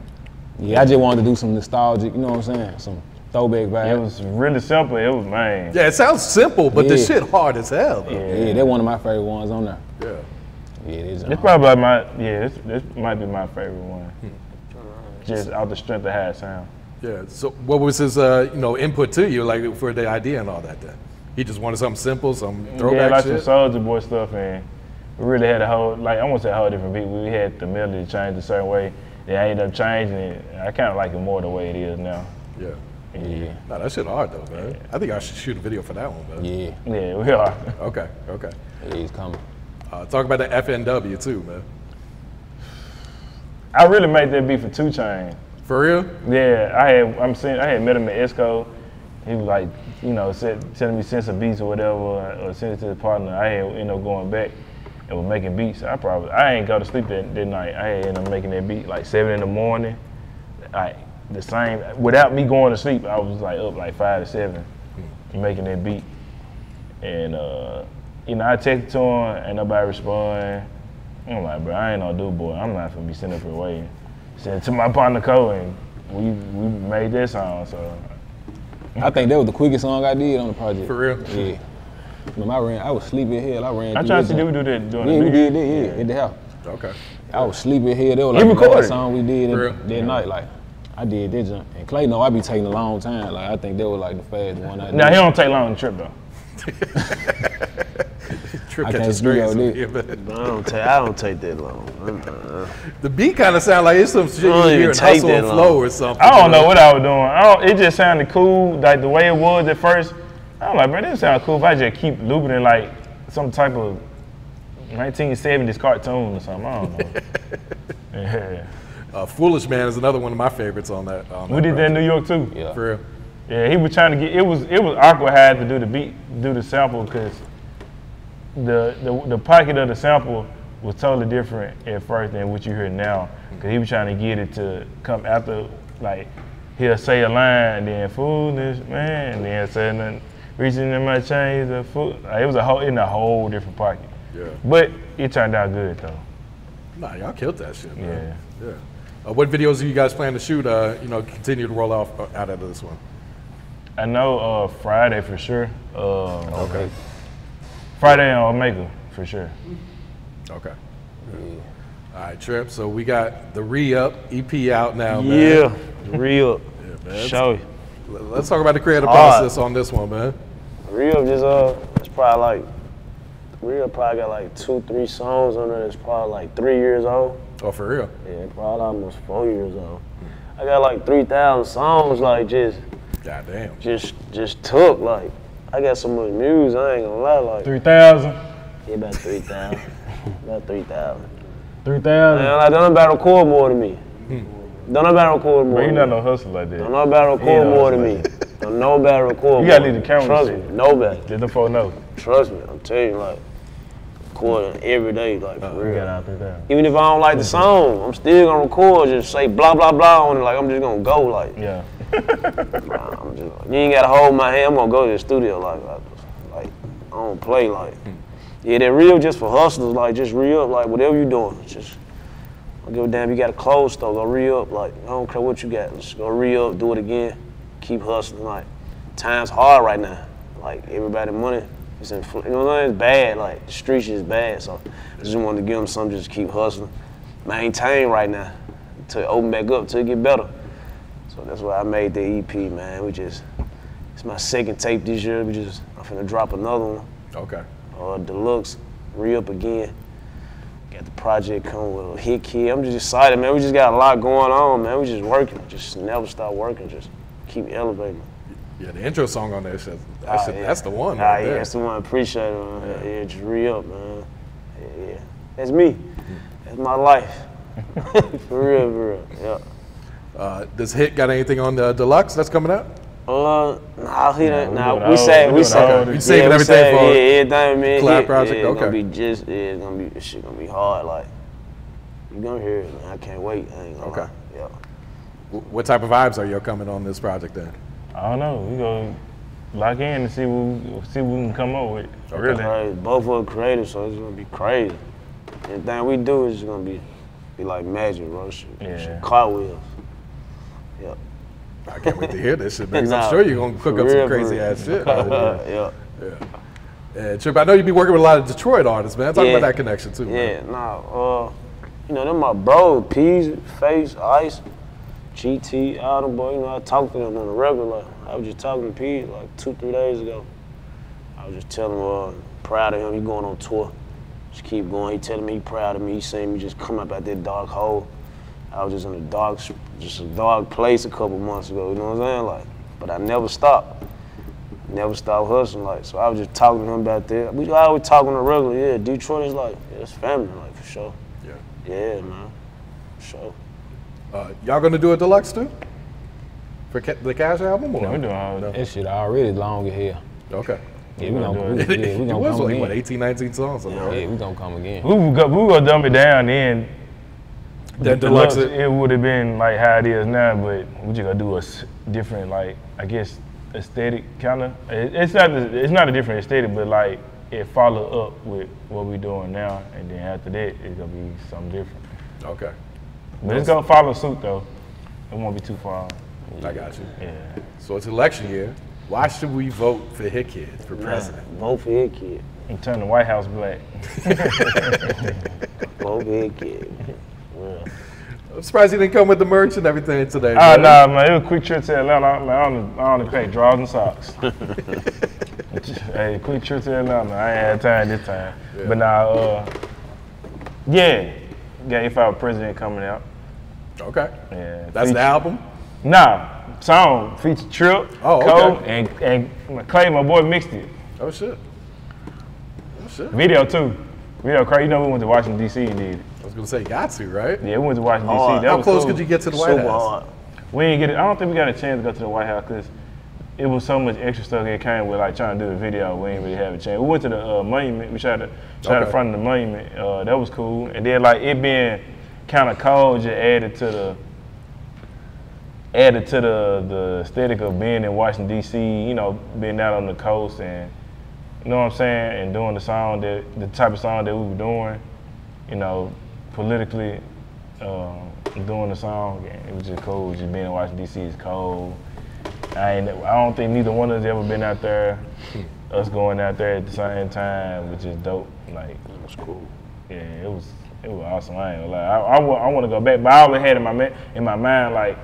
[SPEAKER 5] Yeah, I just wanted to do some nostalgic, you know what I'm saying, some throwback vibe.
[SPEAKER 1] It was really simple. It was, man.
[SPEAKER 3] Yeah, it sounds simple, but the
[SPEAKER 5] Yeah.
[SPEAKER 3] shit hard as hell, though.
[SPEAKER 5] Yeah, they're one of my favorite ones on there.
[SPEAKER 3] Yeah.
[SPEAKER 5] Yeah,
[SPEAKER 1] It's probably like this might be my favorite one. Just out the strength of how it sound.
[SPEAKER 3] Yeah. So what was his input to you, like, for the idea and all that then? He just wanted something simple, some throwback
[SPEAKER 1] like
[SPEAKER 3] shit?
[SPEAKER 1] some Soulja Boy stuff, and we really had a whole, like, I won't say a whole different beat. We had the melody changed a certain way. Then I ended up changing it. I kind of like it more the way it is now.
[SPEAKER 3] Yeah.
[SPEAKER 5] Yeah.
[SPEAKER 3] No, that shit hard, though, man. I think I should shoot a video for that one, man.
[SPEAKER 5] Yeah,
[SPEAKER 1] Yeah, we are.
[SPEAKER 3] Okay.
[SPEAKER 5] he's coming.
[SPEAKER 3] Talk about the FNW, too, man.
[SPEAKER 1] I really made that beat for 2 Chainz.
[SPEAKER 3] For real?
[SPEAKER 1] Yeah, I had met him at ESCO. He was like, sending me sense of beats or whatever, or send it to his partner. I had ended up going back and was making beats. I ain't go to sleep that night. I had ended up making that beat like 7 in the morning. Like the same, without me going to sleep, I was like up like 5 to 7 making that beat. And I texted to him, and nobody responded. I'm like, bro, I ain't no dude, boy. I'm not gonna be sitting up here waiting. Sent it to my partner Cole, and we made that song. So
[SPEAKER 5] I think that was the quickest song I did on the project.
[SPEAKER 3] For real?
[SPEAKER 5] Yeah. I was sleepy as hell. I ran.
[SPEAKER 1] I tried to see we do that during
[SPEAKER 5] Yeah,
[SPEAKER 1] the
[SPEAKER 5] we
[SPEAKER 1] beat.
[SPEAKER 5] did that. Yeah, at the house.
[SPEAKER 3] Okay.
[SPEAKER 5] I was sleepy as hell. That was
[SPEAKER 1] You
[SPEAKER 5] like the
[SPEAKER 1] recorded?
[SPEAKER 5] last song we did
[SPEAKER 3] For real?
[SPEAKER 5] that night. Like I did that jump. And Clay know I be taking a long time. Like I think that was like the fast one I did.
[SPEAKER 1] Now he don't take long to trip though.
[SPEAKER 3] Trip
[SPEAKER 5] I
[SPEAKER 3] catching
[SPEAKER 5] can't
[SPEAKER 3] strings
[SPEAKER 5] do
[SPEAKER 3] over here, man.
[SPEAKER 4] I don't take that long.
[SPEAKER 3] The beat kind of sound like it's some shit you
[SPEAKER 4] don't
[SPEAKER 3] hear
[SPEAKER 4] even
[SPEAKER 3] in
[SPEAKER 4] take
[SPEAKER 3] Hustle
[SPEAKER 4] that
[SPEAKER 3] and
[SPEAKER 4] long.
[SPEAKER 3] Flow or something.
[SPEAKER 1] I don't know what I was doing. It just sounded cool, like the way it was at first. I'm like, man, this sound cool if I just keep looping it like some type of 1970s cartoon or something. I don't know. Yeah.
[SPEAKER 3] Foolish Man is another one of my favorites on that.
[SPEAKER 1] We did that in New York too.
[SPEAKER 5] Yeah.
[SPEAKER 3] For real.
[SPEAKER 1] Yeah, he was trying to get. It was awkward how to do the beat, do the sample, because the pocket of the sample was totally different at first than what you hear now. Because he was trying to get it to come after, like he'll say a line and then foolish man, and then say nothing, reaching in my chains, the fool. Like, it was in a whole different pocket.
[SPEAKER 3] Yeah.
[SPEAKER 1] But it turned out good though.
[SPEAKER 3] Nah, y'all killed that shit, man.
[SPEAKER 1] Yeah.
[SPEAKER 3] Yeah. What videos do you guys plan to shoot? Continue to roll off out of this one.
[SPEAKER 1] I know Friday for sure.
[SPEAKER 3] Okay.
[SPEAKER 1] Friday on Omega for sure.
[SPEAKER 3] Okay. All right, Trip. So we got the Re-Up EP out now, man.
[SPEAKER 4] Yeah, real.
[SPEAKER 3] Yeah, man.
[SPEAKER 4] Show you.
[SPEAKER 3] Let's talk about the creative
[SPEAKER 4] Hard.
[SPEAKER 3] process on this one, man.
[SPEAKER 4] Real it's probably like, Real probably got like 2-3 songs on there that's probably like 3 years old.
[SPEAKER 3] Oh, for real?
[SPEAKER 4] Yeah, probably almost 4 years old. I got like 3,000 songs, like
[SPEAKER 3] Goddamn.
[SPEAKER 4] just took, like, I got so much music, I ain't gonna lie, like.
[SPEAKER 1] 3,000.
[SPEAKER 4] Yeah, about 3,000. About 3,000.
[SPEAKER 1] 3,000.
[SPEAKER 4] Man, like, don't nobody record more than me. Don't nobody record more
[SPEAKER 1] Bro, you
[SPEAKER 4] than
[SPEAKER 1] not
[SPEAKER 4] me.
[SPEAKER 1] no hustler like that.
[SPEAKER 4] Don't nobody record
[SPEAKER 1] Yeah,
[SPEAKER 4] more than
[SPEAKER 1] that's
[SPEAKER 4] me. Don't nobody record
[SPEAKER 1] You gotta
[SPEAKER 4] more.
[SPEAKER 1] leave the camera
[SPEAKER 4] Trust
[SPEAKER 1] see.
[SPEAKER 4] me, nobody.
[SPEAKER 1] Let them folk know.
[SPEAKER 4] Trust me, I'm telling you, like, recording every day, like, for
[SPEAKER 1] We
[SPEAKER 4] real.
[SPEAKER 1] got out 3,000.
[SPEAKER 4] Even if I don't like the song, I'm still gonna record, just say blah, blah, blah on it, like, I'm just gonna go, like,
[SPEAKER 1] Yeah.
[SPEAKER 4] you ain't gotta hold my hand, I'm gonna go to the studio, like I don't play, like, yeah, they're real just for hustlers, like, just re-up, like, whatever you doing, just, I don't give a damn, you got a clothes store, go re-up, like, I don't care what you got, just go re-up, do it again, keep hustling, like, time's hard right now, like, everybody money, it's you know what I'm saying, it's bad, like, the streets is bad, so I just wanted to give them something, just keep hustling, maintain right now to open back up till it get better. So that's why I made the EP, man. It's my second tape this year. I'm finna drop another one.
[SPEAKER 3] Okay.
[SPEAKER 4] Deluxe, re-up again. Got the project coming with a Hitkidd. I'm just excited, man. We just got a lot going on, man. We just working, just never stop working, just keep elevating.
[SPEAKER 3] Yeah, the intro song on that shit,
[SPEAKER 4] Yeah.
[SPEAKER 3] that's the one.
[SPEAKER 4] Yeah,
[SPEAKER 3] Right there.
[SPEAKER 4] that's the one. Appreciate it, man. Yeah, just re-up, man. Yeah. That's me. That's my life. For real, yeah.
[SPEAKER 3] Does Hit got anything on the Deluxe that's coming out?
[SPEAKER 4] Nah, he done. Nah,
[SPEAKER 1] doing
[SPEAKER 4] we say
[SPEAKER 3] You saving everything for
[SPEAKER 4] everything, man.
[SPEAKER 3] collab project?
[SPEAKER 4] It's
[SPEAKER 3] Okay.
[SPEAKER 4] gonna be this shit gonna be hard. Like, you gonna hear it, man. I can't wait. I ain't gonna lie. Yeah.
[SPEAKER 3] What type of vibes are y'all coming on this project then?
[SPEAKER 1] I don't know. We gonna lock in and see what we can come up with.
[SPEAKER 3] Okay.
[SPEAKER 1] Really.
[SPEAKER 4] Crazy. Both of us creative, so it's gonna be crazy. Anything we do is gonna be like magic, bro. Shit, cartwheels. Yep.
[SPEAKER 3] I can't wait to hear this shit, man. 'Cause
[SPEAKER 4] Nah,
[SPEAKER 3] I'm sure you're gonna cook up
[SPEAKER 4] for
[SPEAKER 3] some
[SPEAKER 4] real,
[SPEAKER 3] crazy
[SPEAKER 4] for
[SPEAKER 3] ass shit.
[SPEAKER 4] Yeah.
[SPEAKER 3] Trip, I know you be working with a lot of Detroit artists, man. Talk
[SPEAKER 4] Yeah.
[SPEAKER 3] about that connection too, man.
[SPEAKER 4] Yeah, you know, them my bro, Peas, Face, Ice, GT, all them boys. You know, I talk to them on the regular. Like, I was just talking to Peas like 2-3 days ago. I was just telling him, proud of him. He going on tour. Just keep going. He telling me he proud of me. He seen me just come up out that dark hole. I was just in a dark place a couple months ago. You know what I'm saying? Like, but I never stopped. Never stopped hustling. Like, so I was just talking to him about that. We always talking on the regular. Yeah, Detroit is like, it's family, like for sure. Yeah, man, for sure.
[SPEAKER 3] Y'all gonna do a Deluxe too? For the C.A.S.H album? Or?
[SPEAKER 1] No, we doing all that.
[SPEAKER 5] That shit already long as hell.
[SPEAKER 3] Okay.
[SPEAKER 5] Yeah, we gonna
[SPEAKER 3] It
[SPEAKER 5] come
[SPEAKER 3] was like,
[SPEAKER 5] again.
[SPEAKER 3] what, 18, 19 songs?
[SPEAKER 5] Yeah, we gonna come again.
[SPEAKER 1] We gonna dumb it down then.
[SPEAKER 3] That Deluxe,
[SPEAKER 1] it would have been like how it is now, but we just gonna do a different, like, I guess, aesthetic kind of. It's not a different aesthetic, but like it follow up with what we doing now, and then after that it's gonna be something different.
[SPEAKER 3] Okay.
[SPEAKER 1] But it's gonna follow suit though. It won't be too far.
[SPEAKER 3] I got you.
[SPEAKER 1] Yeah.
[SPEAKER 3] So it's election year. Why should we vote for Hitkidd for president?
[SPEAKER 4] Vote for Hitkidd.
[SPEAKER 1] And turn the White House black.
[SPEAKER 4] Vote for Hitkidd. Yeah.
[SPEAKER 3] I'm surprised he didn't come with the merch and everything today.
[SPEAKER 1] Oh, nah, man, it was a quick trip to Atlanta. Man, I only packed drawers and socks. Hey, quick trip to Atlanta. I ain't had time this time.
[SPEAKER 3] Yeah.
[SPEAKER 1] But now, got If I Were President coming out.
[SPEAKER 3] Okay.
[SPEAKER 1] Yeah,
[SPEAKER 3] That's the album?
[SPEAKER 1] Nah, song feature Trip,
[SPEAKER 3] Oh, okay.
[SPEAKER 1] Cole, and Clay, my boy, mixed it.
[SPEAKER 3] Oh, shit. Oh, shit.
[SPEAKER 1] Video too. Video crazy. You know we went to Washington D.C. and did it.
[SPEAKER 3] I was going to say, got to, right?
[SPEAKER 1] Yeah, we went to Washington
[SPEAKER 4] Hard.
[SPEAKER 1] D.C. That
[SPEAKER 3] How
[SPEAKER 1] was
[SPEAKER 3] close
[SPEAKER 1] cool.
[SPEAKER 3] could you get to the White
[SPEAKER 4] Super
[SPEAKER 3] House?
[SPEAKER 4] hard.
[SPEAKER 1] We didn't get it. I don't think we got a chance to go to the White House because it was so much extra stuff that came with like trying to do the video. We didn't really have a chance. We went to the monument. We shot the front of the monument. That was cool. And then like it being kind of cold, just added to the aesthetic of being in Washington D.C. You know, being out on the coast and you know what I'm saying, and doing the type of song that we were doing. You know, politically. Doing the song, and it was just cool. Just being in Washington D.C. is cold. I don't think neither one of us ever been out there. Us going out there at the same time, which is dope. Like it was cool. Yeah, it was awesome. I ain't gonna lie. I want to go back, but I always had in my mind like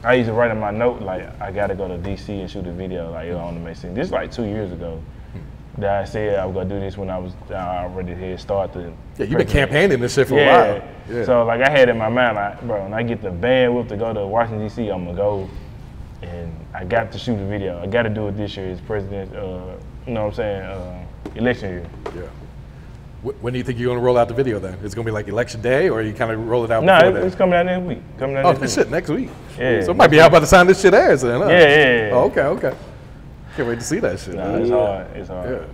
[SPEAKER 1] I used to write in my note like I gotta go to D.C. and shoot a video. Like it only makes sense. This is like 2 years ago. That I said I was gonna do this when I already had started.
[SPEAKER 3] Yeah, you've been campaigning this shit for a while. Yeah.
[SPEAKER 1] So like I had in my mind, like, bro, when I get the bandwidth to go to Washington D.C., I'm gonna go, and I got to shoot a video. I got to do it this year as president. You know what I'm saying? Election year.
[SPEAKER 3] Yeah. When do you think you're gonna roll out the video then? Is it gonna be like election day, or you kind of roll it out?
[SPEAKER 1] No,
[SPEAKER 3] before
[SPEAKER 1] it's coming out next week.
[SPEAKER 3] Shit, next week.
[SPEAKER 1] Yeah.
[SPEAKER 3] So it might be out by the time this shit airs then, huh?
[SPEAKER 1] Yeah.
[SPEAKER 3] Oh, okay. Can't wait to see that shit.
[SPEAKER 1] Nah, it's hard. It's hard.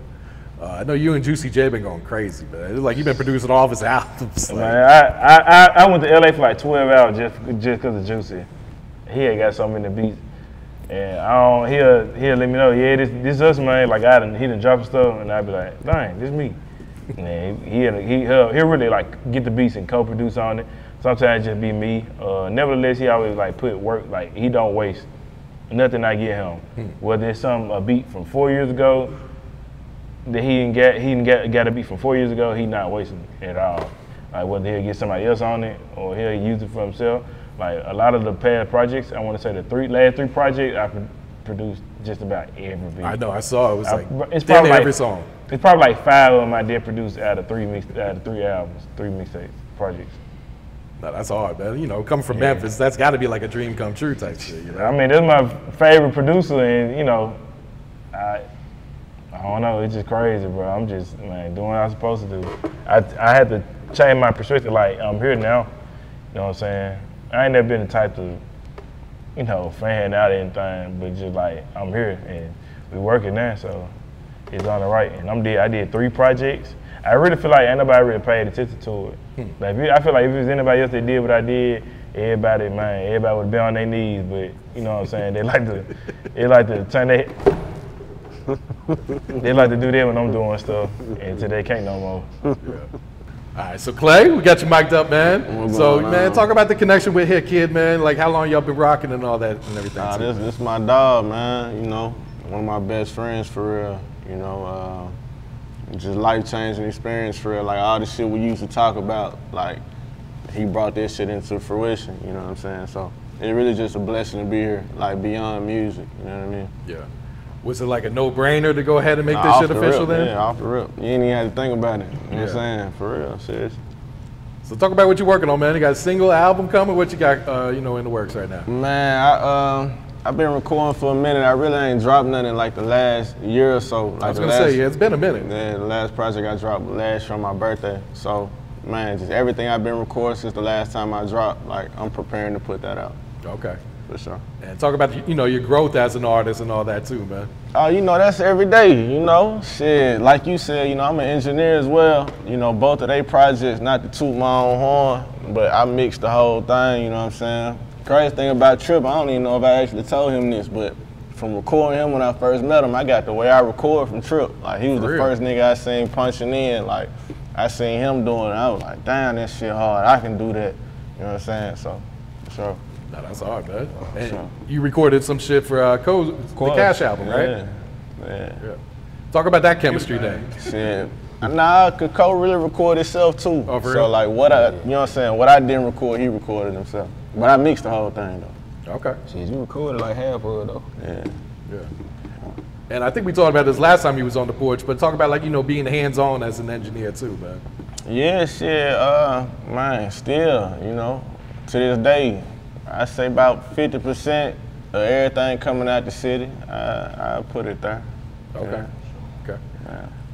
[SPEAKER 3] Yeah. I know you and Juicy J been going crazy, man. It's like you've been producing all of his albums.
[SPEAKER 1] Man, I went to LA for like 12 hours just because of Juicy. He had got so many beats, and he'll let me know, yeah, this us, man. Like he done dropped stuff, and I'd be like, dang, this me. And he'll really like get the beats and co-produce on it. Sometimes it just be me. Nevertheless, he always like put work. Like he don't waste nothing I get him. Whether it's a beat from 4 years ago. That he didn't get a beat from 4 years ago, he not wasting at all. Like whether he'll get somebody else on it or he'll use it for himself. Like a lot of the past projects, I want to say the last three projects, I produced just about every beat.
[SPEAKER 3] I know, I saw it. Was like
[SPEAKER 1] it's probably
[SPEAKER 3] every song.
[SPEAKER 1] It's probably like 5 of them I did produce out of 3 albums, 3 mixtapes, projects.
[SPEAKER 3] No, that's hard, man. You know, coming from Memphis, that's got to be like a dream come true type shit. You know?
[SPEAKER 1] I mean, that's my favorite producer, and you know, I don't know. It's just crazy, bro. I'm just doing what I'm supposed to do. I had to change my perspective. Like I'm here now. You know what I'm saying? I ain't never been the type to, you know, fan out anything, but just like I'm here and we working now, so it's on the right. And I did 3 projects. I really feel like ain't nobody really paid attention to it. Like I feel like if it was anybody else that did what I did, everybody would have been on their knees. But you know what I'm saying? They like to turn their they like to do that when I'm doing stuff, until they can't no more.
[SPEAKER 3] All right, so Clay, we got you mic'd up, man. So, man, talk about the connection with Hitkidd, man. Like how long y'all been rocking and all that and everything.
[SPEAKER 7] This my dog, man. You know, one of my best friends for real. You know, just life-changing experience for real. Like all the shit we used to talk about, like he brought this shit into fruition. You know what I'm saying? So it's really just a blessing to be here, like beyond music. You know what I mean?
[SPEAKER 3] Yeah. Was it like a no-brainer to go ahead and make this shit official then?
[SPEAKER 7] Yeah, off the rip. You ain't even had to think about it. You know what I'm saying? For real, seriously.
[SPEAKER 3] So talk about what you're working on, man. You got a single album coming? What you got, you know, in the works right now?
[SPEAKER 7] Man, I've been recording for a minute. I really ain't dropped nothing like the last year or so. Like
[SPEAKER 3] I was gonna say, yeah, it's been a minute.
[SPEAKER 7] Yeah, the last project I dropped last year on my birthday. So, man, just everything I've been recording since the last time I dropped, like I'm preparing to put that out.
[SPEAKER 3] Okay.
[SPEAKER 7] For sure.
[SPEAKER 3] And talk about, you know, your growth as an artist and all that too, man.
[SPEAKER 7] Oh, you know, that's every day, you know. Shit, like you said, you know, I'm an engineer as well. You know, both of they projects, not to toot my own horn, but I mixed the whole thing, you know what I'm saying? Crazy thing about Trip, I don't even know if I actually told him this, but from recording him when I first met him, I got the way I record from Trip. Like, he was the first nigga I seen punching in. Like, I seen him doing it, I was like, damn, that shit hard, I can do that. You know what I'm saying? So, for sure.
[SPEAKER 3] No, that's hard, man. And you recorded some shit for the C.A.S.H album, right?
[SPEAKER 7] Yeah.
[SPEAKER 3] Talk about that chemistry then.
[SPEAKER 7] Shit. Nah, cause Cole really recorded himself too.
[SPEAKER 3] Oh, for
[SPEAKER 7] so
[SPEAKER 3] real?
[SPEAKER 7] like you know what I'm saying? What I didn't record, he recorded himself. But I mixed the whole thing though.
[SPEAKER 3] Okay.
[SPEAKER 5] Shit, you recorded like half of it though.
[SPEAKER 7] Yeah.
[SPEAKER 3] And I think we talked about this last time you was on the porch, but talk about like, you know, being hands-on as an engineer too, man.
[SPEAKER 7] Yeah, shit, man, still, you know, to this day, I say about 50% of everything coming out the city, I put it there.
[SPEAKER 3] Okay.
[SPEAKER 7] Yeah.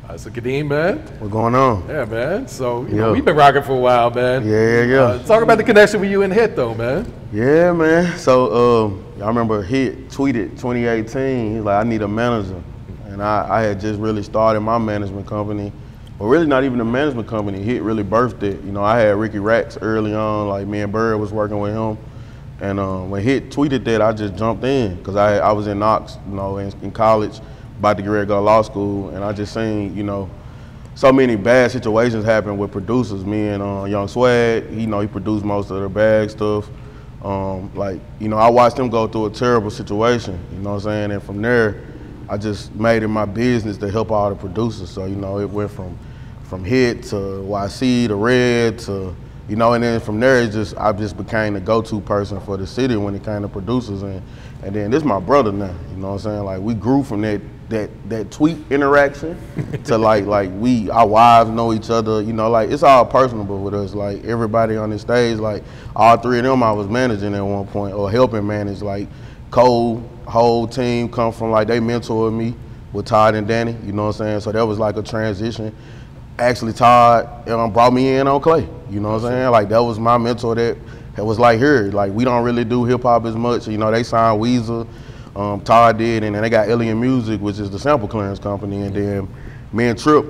[SPEAKER 3] Okay. So Kadeem, man.
[SPEAKER 6] What's going on?
[SPEAKER 3] Yeah, man. So you know, we've been rocking for a while, man.
[SPEAKER 6] Yeah.
[SPEAKER 3] Talk about the connection with you and Hit though, man.
[SPEAKER 6] Yeah, man. So I remember Hit tweeted 2018. He's like, I need a manager, and I had just really started my management company, but really not even a management company. Hit really birthed it. You know, I had Ricky Racks early on. Like me and Bird was working with him, and when Hit tweeted that, I just jumped in because I was in Knox, you know, in college, about to get ready to go to law school, and I just seen, you know, so many bad situations happen with producers. Me and Young Swag, you know, he produced most of the bad stuff. Like, you know, I watched him go through a terrible situation, you know what I'm saying? And from there, I just made it my business to help all the producers. So, you know, it went from Hit to YC to Red to, you know, and then from there, I just became the go-to person for the city when it came to producers. And then this is my brother now, you know what I'm saying? Like, we grew from that tweet interaction to like our wives know each other, you know, like it's all personable with us. Like everybody on the stage, like all 3 of them I was managing at one point or helping manage. Like Cole, whole team come from like they mentored me with Todd and Danny, you know what I'm saying? So that was like a transition. Actually Todd brought me in on Clay, you know what I'm saying? Like that was my mentor that was like here. Like we don't really do hip hop as much, you know, they signed Weezer. Todd did, and then they got Alien Music, which is the sample clearance company, and then me and Trip,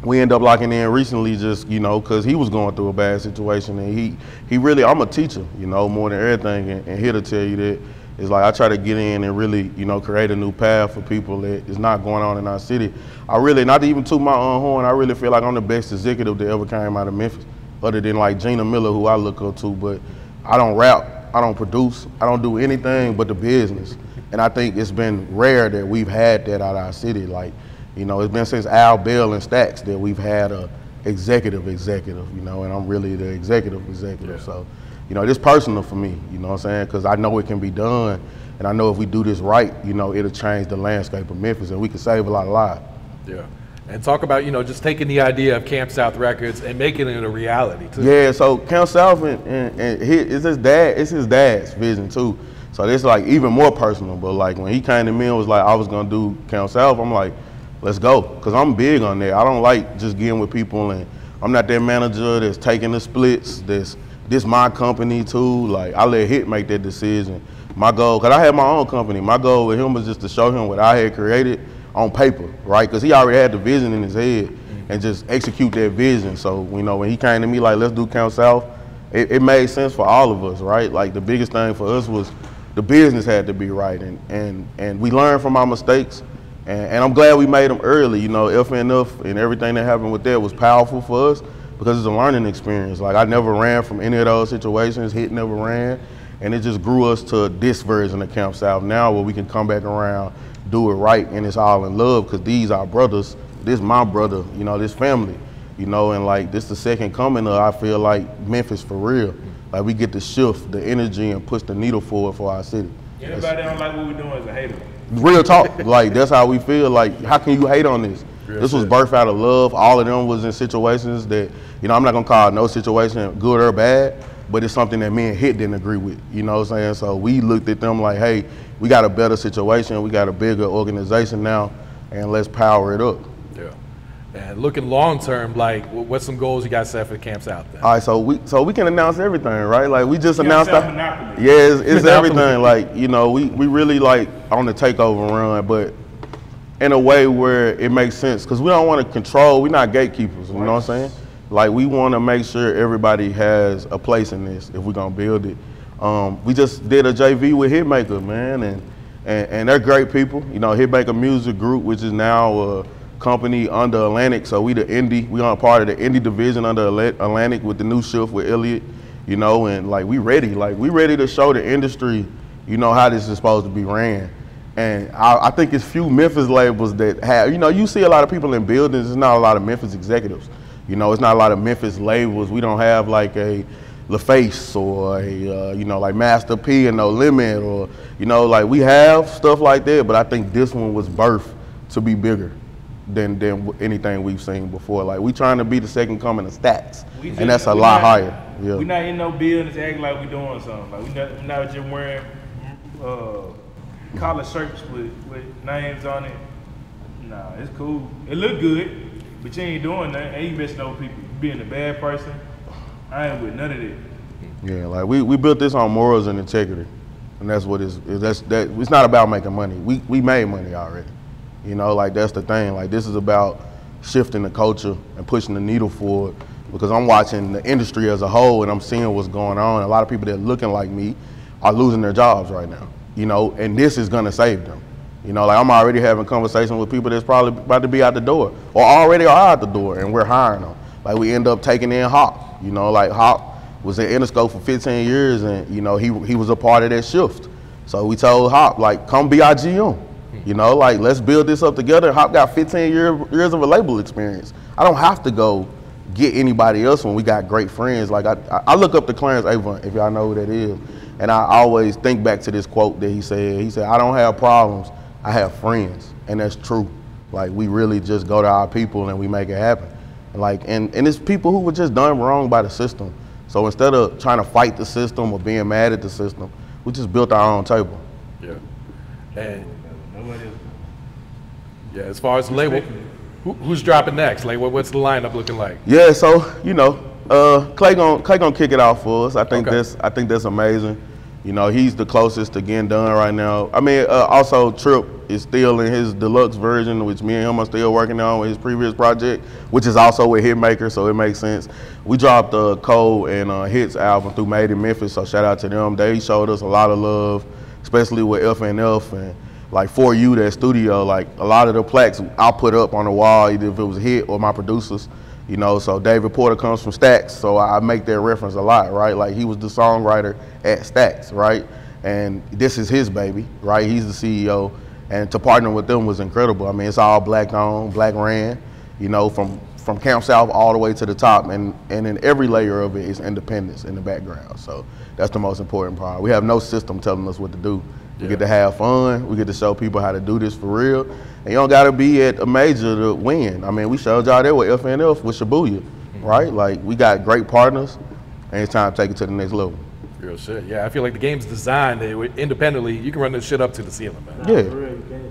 [SPEAKER 6] we ended up locking in recently just, you know, because he was going through a bad situation, and he really, I'm a teacher, you know, more than everything, and here to tell you that, it's like I try to get in and really, you know, create a new path for people that is not going on in our city. I really, not to even toot my own horn, I really feel like I'm the best executive that ever came out of Memphis, other than like Gina Miller, who I look up to, but I don't rap, I don't produce, I don't do anything but the business. And I think it's been rare that we've had that out of our city. Like, you know, it's been since Al Bell and Stacks that we've had a executive, you know, and I'm really the executive. Yeah. So, you know, it's personal for me, you know what I'm saying? Because I know it can be done, and I know if we do this right, you know, it'll change the landscape of Memphis, and we can save a lot of lives.
[SPEAKER 3] Yeah. And talk about, you know, just taking the idea of Campsouth Records and making it a reality too.
[SPEAKER 6] Yeah, so Campsouth and it's his dad's vision too. So it's like even more personal. But like when he came to me and was like, I was gonna do Campsouth, I'm like, let's go. Cause I'm big on that. I don't like just getting with people, and I'm not that manager that's taking the splits. This my company too. Like I let Hit make that decision. My goal, cause I had my own company. My goal with him was just to show him what I had created on paper, right? Because he already had the vision in his head and just execute that vision. So, you know, when he came to me like, let's do Campsouth, it made sense for all of us, right? Like the biggest thing for us was the business had to be right, and we learned from our mistakes, and I'm glad we made them early. You know, FNF and everything that happened with that was powerful for us because it's a learning experience. Like I never ran from any of those situations, Hit never ran, and it just grew us to this version of Campsouth now where we can come back around, do it right, and it's all in love because these are brothers. This my brother, you know, this family, you know, and like this the second coming of, I feel like, Memphis for real. Like we get to shift the energy and push the needle forward for our city.
[SPEAKER 1] Anybody don't like what we're doing is a hater.
[SPEAKER 6] Real talk, like that's how we feel. Like how can you hate on this? This was birthed out of love. All of them was in situations that, you know, I'm not gonna call no situation good or bad, but it's something that me and Hit didn't agree with, you know what I'm saying? So we looked at them like, hey, we got a better situation, we got a bigger organization now, and let's power it up.
[SPEAKER 3] Yeah. And looking long term, like what's some goals you got set for Campsouth then?
[SPEAKER 6] All right, so we can announce everything, right? Like we just announced that.
[SPEAKER 1] Monopoly.
[SPEAKER 6] Yeah, it's everything. Like, you know, we really like on the takeover run, but in a way where it makes sense, because we don't want to control, we're not gatekeepers, you know what I'm saying? Like we want to make sure everybody has a place in this if we're gonna build it. We just did a JV with Hitmaker, man, and they're great people. You know, Hitmaker Music Group, which is now a company under Atlantic, so we are a part of the indie division under Atlantic with the new shift with Elliott, you know, and like we ready to show the industry, you know, how this is supposed to be ran. And I think it's few Memphis labels that have, you know, you see a lot of people in buildings, there's not a lot of Memphis executives. You know, it's not a lot of Memphis labels. We don't have like a LaFace or a, you know, like Master P and No Limit, or, you know, like we have stuff like that, but I think this one was birthed to be bigger than anything we've seen before. Like we trying to be the second coming of Stacks, and that's a lot higher. Yeah.
[SPEAKER 1] We not in no buildings acting like we doing something. Like we not just wearing collar shirts with names on it. Nah, it's cool. It look good. But you ain't doing that, and you messing over people. You being a bad person, I ain't with none of that.
[SPEAKER 6] Yeah, like we built this on morals and integrity, and that's what it's not about making money. We made money already, you know. Like that's the thing. Like this is about shifting the culture and pushing the needle forward. Because I'm watching the industry as a whole, and I'm seeing what's going on. A lot of people that are looking like me are losing their jobs right now, you know. And this is gonna save them. You know, like I'm already having conversations with people that's probably about to be out the door or already are out the door, and we're hiring them. Like we end up taking in Hop. You know, like Hop was at Interscope for 15 years, and you know he was a part of that shift. So we told Hop, like, come be our GM. You know, like let's build this up together. Hop got 15 years of a label experience. I don't have to go get anybody else when we got great friends. Like I look up to Clarence Avant, if y'all know who that is, and I always think back to this quote that he said. He said, "I don't have problems, I have friends," and that's true. Like we really just go to our people and we make it happen. Like and it's people who were just done wrong by the system. So instead of trying to fight the system or being mad at the system, we just built our own table.
[SPEAKER 3] Yeah. And yeah, as far as the label, who's dropping next? Like what's the lineup looking like?
[SPEAKER 6] Yeah, so you know, Clay gonna kick it off for us. I think that's amazing. You know, he's the closest to getting done right now. I mean, also Trip is still in his deluxe version, which me and him are still working on with his previous project, which is also with Hitmaker, so it makes sense. We dropped Cole and Hits album through Made in Memphis, so shout out to them. They showed us a lot of love, especially with FNF and like For You, that studio. Like a lot of the plaques I'll put up on the wall, either if it was Hit or my producers. You know, so David Porter comes from Stacks, so I make that reference a lot, right? Like he was the songwriter at Stacks, right? And this is his baby, right? He's the CEO, and to partner with them was incredible. I mean, it's all black owned, black ran, you know, from from Campsouth all the way to the top, and in every layer of it is independence in the background. So that's the most important part. We have no system telling us what to do. We get to have fun. We get to show people how to do this for real. And you don't got to be at a major to win. I mean, we showed y'all there with FNF, with Shibuya, right? Like, we got great partners, and it's time to take it to the next level.
[SPEAKER 3] Real shit. Yeah, I feel like the game's designed that independently, you can run this shit up to the ceiling, man.
[SPEAKER 6] Yeah.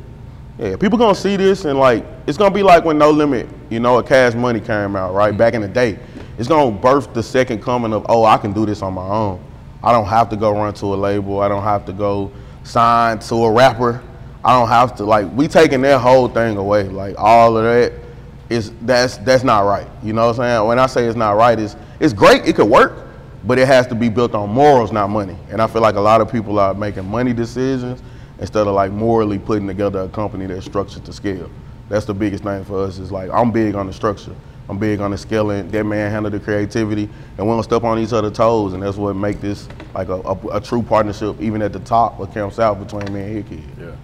[SPEAKER 6] Yeah, people gonna see this, and like, it's gonna be like when No Limit, you know, a Cash Money came out, right? Back in the day. It's gonna birth the second coming of, oh, I can do this on my own. I don't have to go run to a label. I don't have to go sign to a rapper. I don't have to, like, we taking that whole thing away. Like, all of that that's not right. You know what I'm saying? When I say it's not right, it's great, it could work, but it has to be built on morals, not money. And I feel like a lot of people are making money decisions instead of like morally putting together a company that's structured to scale. That's the biggest thing for us, is like, I'm big on the structure. I'm big on the scaling. That man handled the creativity, and we don't step on each other's toes, and that's what make this like a true partnership, even at the top of Campsouth, between me and Hitkidd.
[SPEAKER 3] Yeah.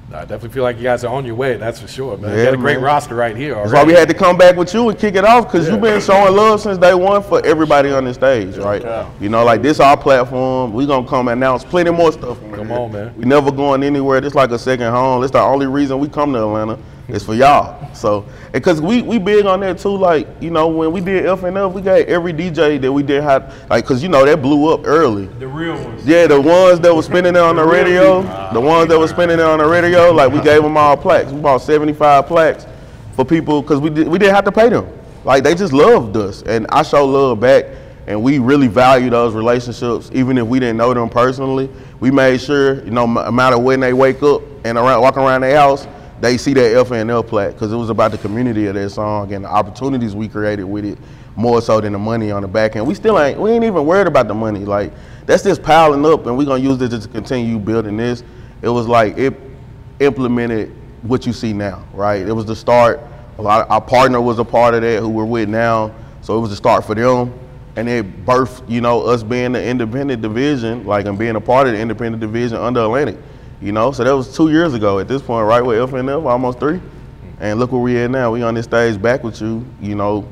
[SPEAKER 3] I definitely feel like you guys are on your way, that's for sure, man. Yeah, you got a great roster right here already.
[SPEAKER 6] That's why we had to come back with you and kick it off, because you've been showing love since day one for everybody on this stage, right? Yeah. You know, like, this our platform. We gonna come and announce plenty more stuff.
[SPEAKER 3] Come on, man.
[SPEAKER 6] We never going anywhere. This like a second home. It's the only reason we come to Atlanta. It's for y'all. So, because we big on that too. Like, you know, when we did FNF, we got every DJ that we did have, like, because, you know, that blew up early.
[SPEAKER 1] The real ones.
[SPEAKER 6] Yeah, the ones that were spinning there on the radio. The ones that were spinning there on the radio, like, we gave them all plaques. We bought 75 plaques for people, because we didn't have to pay them. Like, they just loved us. And I show love back, and we really value those relationships, even if we didn't know them personally. We made sure, you know, no matter when they wake up and walk around their house, they see that FNL plaque, because it was about the community of that song and the opportunities we created with it, more so than the money on the back end. We ain't even worried about the money. Like, that's just piling up, and we're gonna use this to continue building this. It was like, it implemented what you see now, right? It was the start. Our partner was a part of that, who we're with now, so it was the start for them. And it birthed, you know, us being the independent division, like, and being a part of the independent division under Atlantic. You know, so that was 2 years ago at this point, right, with FNF, almost 3. And look where we at now. We on this stage back with you, you know,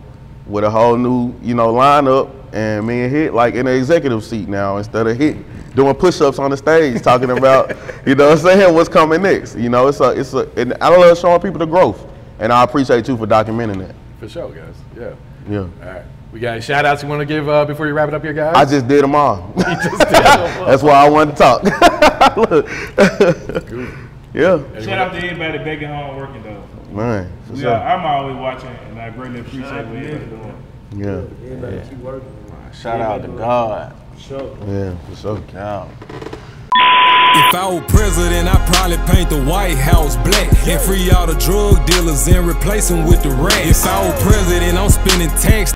[SPEAKER 6] with a whole new, you know, lineup, and me and Hit, like, in the executive seat now, instead of Hit doing push-ups on the stage, talking about, you know what I'm saying, what's coming next. You know, and I love showing people the growth, and I appreciate you for documenting that.
[SPEAKER 3] For sure, guys, yeah.
[SPEAKER 6] Yeah.
[SPEAKER 3] All right. We got any shout outs you want to give before you wrap it up here, guys?
[SPEAKER 6] I just did them all. That's why I wanted to talk. Yeah.
[SPEAKER 1] Shout out to everybody back at home working, though.
[SPEAKER 6] Man,
[SPEAKER 1] sure. I'm always watching, and I greatly appreciate what everybody's doing.
[SPEAKER 6] Yeah.
[SPEAKER 7] Everybody keep working. Shout out to God.
[SPEAKER 1] For sure.
[SPEAKER 6] Yeah, for sure.
[SPEAKER 7] Yeah.
[SPEAKER 2] If I were president, I'd probably paint the White House black and free all the drug dealers and replace them with the rats. If I were president, I'm spending tax